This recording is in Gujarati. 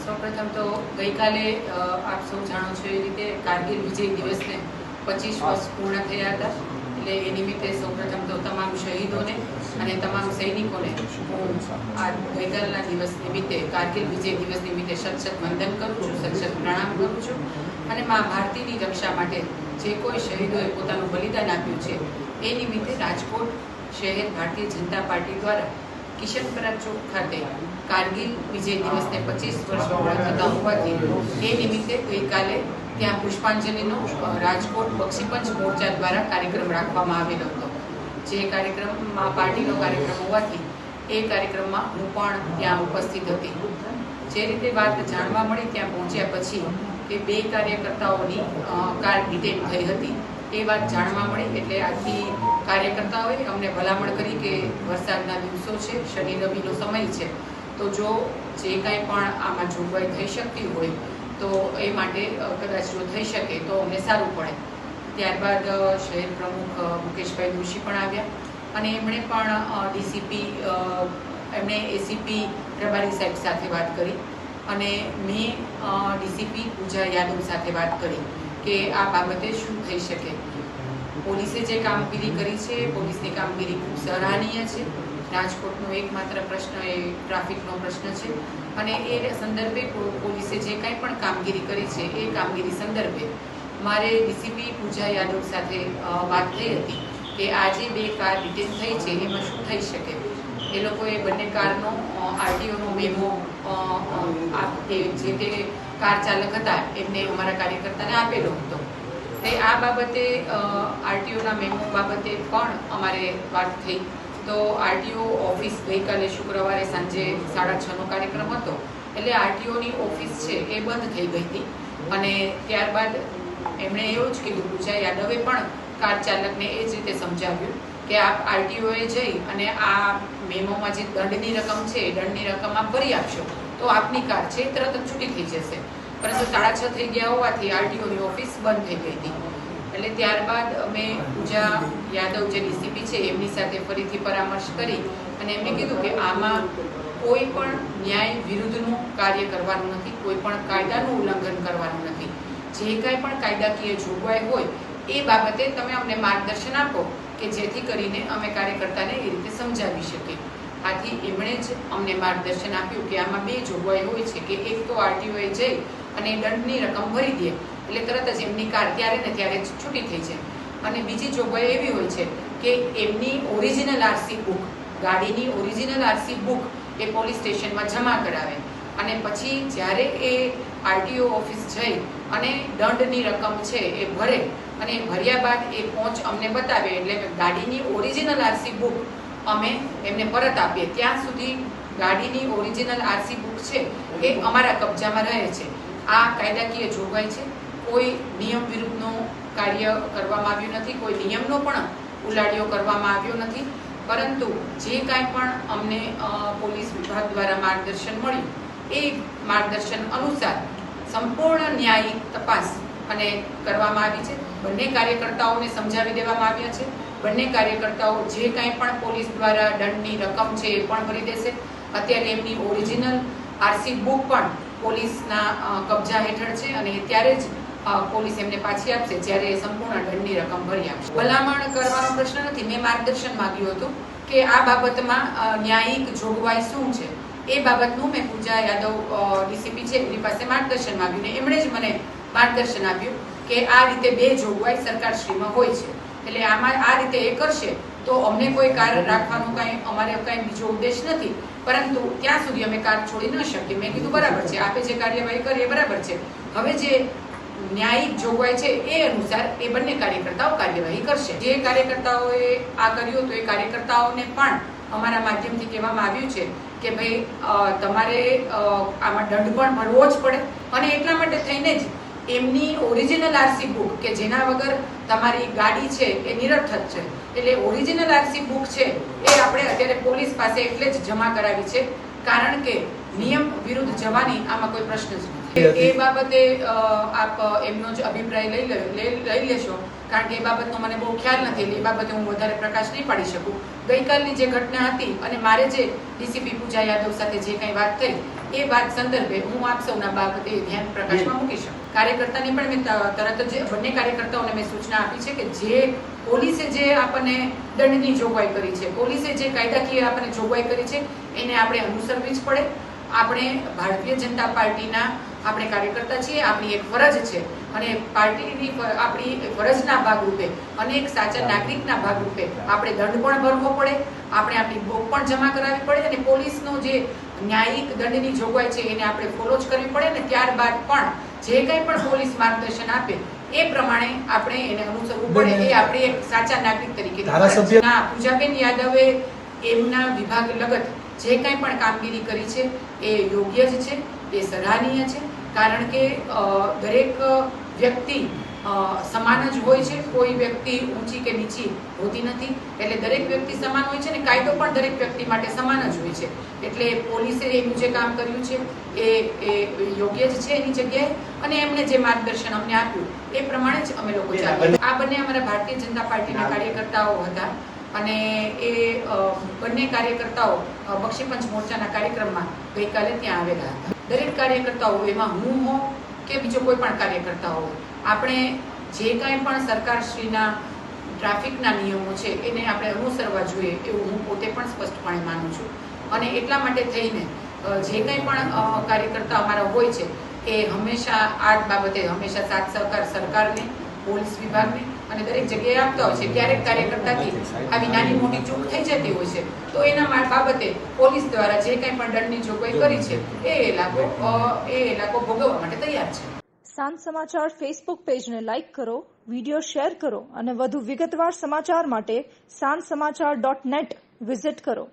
સૌપ્રથમ તો ગઈકાલે આપ સૌ જાણો છો એ રીતે કારગિલ વિજય દિવસને 25 વર્ષ પૂર્ણ થયા હતા. એટલે એ નિમિત્તે સૌપ્રથમ તો તમામ શહીદોને અને તમામ સૈનિકોને હું આ ગઈકાલના દિવસ નિમિત્તે કારગિલ વિજય દિવસ નિમિત્તે સત વંદન કરું છું, સત પ્રણામ કરું છું. અને મા ભારતીની રક્ષા માટે જે કોઈ શહીદોએ પોતાનું બલિદાન આપ્યું છે એ નિમિત્તે રાજકોટ શહેર ભારતીય જનતા પાર્ટી દ્વારા કિશનપરા ચોક ખાતે કારગિલ વિજય દિવસને 25 વર્ષ પૂર્ણ થતા હોવાથી એ નિમિત્તે ગઈકાલે ત્યાં પુષ્પાંજલિનો રાજકોટ બક્ષીપંચ મોરચા દ્વારા કાર્યક્રમ રાખવામાં આવેલો હતો. જે કાર્યક્રમમાં પાર્ટીનો કાર્યક્રમ હોવાથી એ કાર્યક્રમમાં હું પણ ત્યાં ઉપસ્થિત હતી. જે રીતે વાત જાણવા મળી ત્યાં પહોંચ્યા પછી કે 2 કાર્યકર્તાઓની કાર ડિટેન થઈ હતી એ વાત જાણવા મળી. એટલે આથી કાર્યકર્તાઓએ અમને ભલામણ કરી કે વરસાદના દિવસો છે, શનિ રવિનો સમય છે, તો જો જે કાંઈ પણ આમાં જોગવાઈ થઈ શકતી હોય તો એ માટે કદાચ જો થઈ શકે તો અમને સારું પડે. ત્યારબાદ શહેર પ્રમુખ મુકેશભાઈ દોશી પણ આવ્યા અને એમણે પણ ડીસીપી એમણે એસીપી પ્રભારી સાહેબ સાથે વાત કરી અને મેં ડીસીપી પૂજા યાદવ સાથે વાત કરી કે આ બાબતે શું થઈ શકે. પોલીસે જે કામગીરી કરી છે પોલીસની કામગીરી ખૂબ સરાહનીય છે. રાજકોટનો એકમાત્ર પ્રશ્ન એ ટ્રાફિકનો પ્રશ્ન છે અને એ સંદર્ભે પોલીસે જે કંઈ પણ કામગીરી કરી છે એ કામગીરી સંદર્ભે મારે ડીસીપી પૂજા યાદવ સાથે વાત થઈ હતી કે આ જે 2 કાર ડિટેન થઈ છે એમાં શું થઈ શકે. એ લોકોએ બંને કારનો આરટીઓનો મેમો જે તે કાર ચાલક હતા એમને અમારા કાર્યકર્તાને આપેલો હતો. તે આ બાબતે આરટીઓના મેમો બાબતે પણ અમારે વાત થઈ. તો આરટીઓ ઓફિસ ગઈકાલે શુક્રવારે સાંજે 6:30નો કાર્યક્રમ હતો એટલે આરટીઓની ઓફિસ છે એ બંધ થઈ ગઈ હતી અને ત્યારબાદ એમણે એવું જ કીધું, પૂજા યાદવે પણ કાર ચાલકને એ જ રીતે સમજાવ્યું કે આપ આરટીઓએ જઈ અને આ મેમોમાં જે દંડની રકમ છે એ દંડની રકમ આપ ભરી આપશો તો આપની કાર છે એ તરત જ છૂટી થઈ જશે. પરંતુ 6:30 થઈ ગયા હોવાથી આરટીઓની ઓફિસ બંધ થઈ ગઈ હતી. એટલે ત્યારબાદ અમે પૂજા યાદવ જે ડીસીપી છે એમની સાથે ફરીથી પરામર્શ કરી અને એમને કીધું કે આમાં કોઈ પણ ન્યાય વિરુદ્ધનું કાર્ય કરવાનું નથી, કોઈ પણ કાયદાનું ઉલ્લંઘન કરવાનું નથી. જે કાંઈ પણ કાયદાકીય જોગવાઈ હોય એ બાબતે તમે અમને માર્ગદર્શન આપો કે જેથી કરીને અમે કાર્યકર્તાને એ રીતે સમજાવી શકીએ. આથી એમણે જ અમને માર્ગદર્શન આપ્યું કે આમાં 2 જોગવાઈ હોય છે કે એક તો આરટીઓએ જઈ અને દંડની રકમ ભરી દે એટલે તરત જ એમની કાર ત્યારે ને ત્યારે જ છૂટી થઈ જાય. અને બીજી જોગવાઈ એવી હોય છે કે એમની ઓરિજિનલ આરસી બુક, ગાડીની ઓરિજિનલ આરસી બુક એ પોલીસ સ્ટેશનમાં જમા કરાવે અને પછી જ્યારે એ આરટીઓ ઓફિસ જઈ અને દંડની રકમ છે એ ભરે અને ભર્યા બાદ એ પહોંચ અમને બતાવે એટલે ગાડીની ઓરિજિનલ આરસી બુક અમે એમને પરત આપીએ ત્યાં સુધી ગાડીની ઓરિજિનલ આરસી બુક છે એ અમારા કબજામાં રહે છે. આ કાયદાકીય જોગવાઈ છે. કોઈ નિયમ વિરુદ્ધનું કાર્ય કરવામાં આવ્યું નથી, કોઈ નિયમનો પણ ઉલાડિયો કરવામાં આવ્યો નથી. પરંતુ જે કાંઈ પણ અમને પોલીસ વિભાગ દ્વારા માર્ગદર્શન મળ્યું એ માર્ગદર્શન અનુસાર સંપૂર્ણ ન્યાયિક તપાસ અને કરવામાં આવી છે. બંને કાર્યકર્તાઓને સમજાવી દેવામાં આવ્યા છે. બંને કાર્યકર્તાઓ જે કાંઈ પણ પોલીસ દ્વારા દંડની રકમ છે એ પણ ભરી દેશે. અત્યારે એમની ઓરિજિનલ આરસી બુક પણ પોલીસના કબજા હેઠળ છે અને ત્યારે જ પોલીસ એમને પાછી આપશે જ્યારે એ સંપૂર્ણ દંડની રકમ ભરી આપશે. ભલામણ કરવાનો પ્રશ્ન નથી. મેં માર્ગદર્શન માંગ્યું હતું કે આ બાબતમાં ન્યાયિક જોગવાઈ શું છે એ બાબતનું મેં પૂજા યાદવ ડીસીપી છે એમની પાસે માર્ગદર્શન માંગ્યું ને એમણે જ મને માર્ગદર્શન આપ્યું કે આ રીતે 2 જોગવાઈ સરકારશ્રીમાં હોય છે એટલે આમાં આ રીતે એ કરશે તો અમને કોઈ કાર રાખવાનું અમારે કાંઈ બીજો ઉદ્દેશ નથી. પરંતુ ત્યાં સુધી અમે કાર છોડી ન શકીએ. મેં કીધું બરાબર છે, આપે જે કાર્યવાહી કરી એ બરાબર છે. હવે જે ન્યાયિક જોગવાઈ છે એ અનુસાર એ બંને કાર્યકર્તાઓ કાર્યવાહી કરશે. જે કાર્યકર્તાઓએ આ કર્યું તો એ કાર્યકર્તાઓને પણ અમારા માધ્યમથી કહેવામાં આવ્યું છે કે ભાઈ તમારે આમાં દંડ પણ ભરવો જ પડે અને એટલા માટે થઈને જ એમની ઓરિજિનલ આરસી બુક કે જેના વગર તમારી ગાડી છે એ નિરર્થક છે એટલે ઓરિજિનલ આરસી બુક છે એ આપણે અત્યારે પોલીસ પાસે એટલે જ જમા કરાવી છે કારણ કે નિયમ વિરુદ્ધ જવાની આમાં કોઈ પ્રશ્ન જ નથી. એ બાબતે આપ એમનો જ અભિપ્રાય લઈ લેશો કારણ કે એ બાબતનો મને બહુ ખ્યાલ નથી એટલે એ બાબતે હું વધારે પ્રકાશ નહીં પાડી શકું. ગઈકાલની જે ઘટના હતી અને મારે જે ડીસીપી પૂજા યાદવ સાથે જે કંઈ વાત થઈ એ વાત સંદર્ભે હું આપ સૌના બાબતે ધ્યાન પ્રકાશમાં મૂકી શકું. કાર્યકર્તાને પણ મેં તરત જ બંને કાર્યકર્તાઓને મેં સૂચના આપી છે કે જે પોલીસે જે આપણને દંડની જોગવાઈ કરી છે, પોલીસે જે કાયદાકીય આપણને જોગવાઈ કરી છે એને આપણે અનુસરવી જ પડે. આપણે ભારતીય જનતા પાર્ટીના આપણે કાર્યકર્તા છીએ, આપણી એક ફરજ છે અને પાર્ટીની આપણી ફરજના ભાગરૂપે અને એક સાચા નાગરિકના ભાગરૂપે આપણે દંડ પણ ભરવો પડે, આપણે આપણી બોક પણ જમા કરાવવી પડે અને પોલીસનો જે ન્યાયિક દંડની જોગવાઈ છે એને આપણે ફોલો જ કરવી પડે અને ત્યારબાદ પણ જે કંઈ પણ પોલીસ માર્ગદર્શન આપે એ પ્રમાણે આપણે એને અનુસરવું પડે. એ આપણે એક સાચા નાગરિક તરીકે. પૂજાબેન યાદવે એમના વિભાગ લગત જે કંઈ પણ કામગીરી કરી છે એ યોગ્ય જ છે, એ સરાહનીય છે. કારણ કે દરેક વ્યક્તિ સમાન જ હોય છે, કોઈ વ્યક્તિ ઊંચી કે નીચી હોતી નથી. એટલે દરેક વ્યક્તિ સમાન હોય છે અને કાયદો પણ દરેક વ્યક્તિ માટે સમાન જ હોય છે. એટલે પોલીસે એનું જે કામ કર્યું છે એ યોગ્ય જ છે એની જગ્યાએ, અને એમણે જે માર્ગદર્શન અમને આપ્યું એ પ્રમાણે જ અમે લોકો ચાલ્યા. આ બંને અમારા ભારતીય જનતા પાર્ટીના કાર્યકર્તાઓ હતા અને એ બંને કાર્યકર્તાઓ બક્ષીપંચ મોરચાના કાર્યક્રમમાં ગઈકાલે ત્યાં આવેલા હતા. દરેક કાર્યકર્તાઓ, એમાં હું હોઉં કે બીજો કોઈ પણ કાર્યકર્તા હોય, આપણે જે કાંઈ પણ સરકારશ્રીના ટ્રાફિકના નિયમો છે એને આપણે અનુસરવા જોઈએ એવું હું પોતે પણ સ્પષ્ટપણે માનું છું. અને એટલા માટે થઈને જે કંઈ પણ કાર્યકર્તા અમારા હોય છે એ હંમેશા આ બાબતે હંમેશા સાથ સહકાર સરકારને, પોલીસ વિભાગને અને દરેક જગ્યાએ આપતા હોય છે. ક્યારેક કાર્યકર્તાથી આવી નાની મોટી ચૂક થઈ જતી હોય છે તો એના બાબતે પોલીસ દ્વારા જે કંઈ પણ દંડની જોગવાઈ કરી છે એ લાગુ ભોગવવા માટે તૈયાર છે. સાંજ સમાચાર ફેસબુક પેજને લાઇક કરો, વિડીયો શેર કરો અને વધુ વિગતવાર સમાચાર માટે sanssamachar.net વિઝિટ કરો.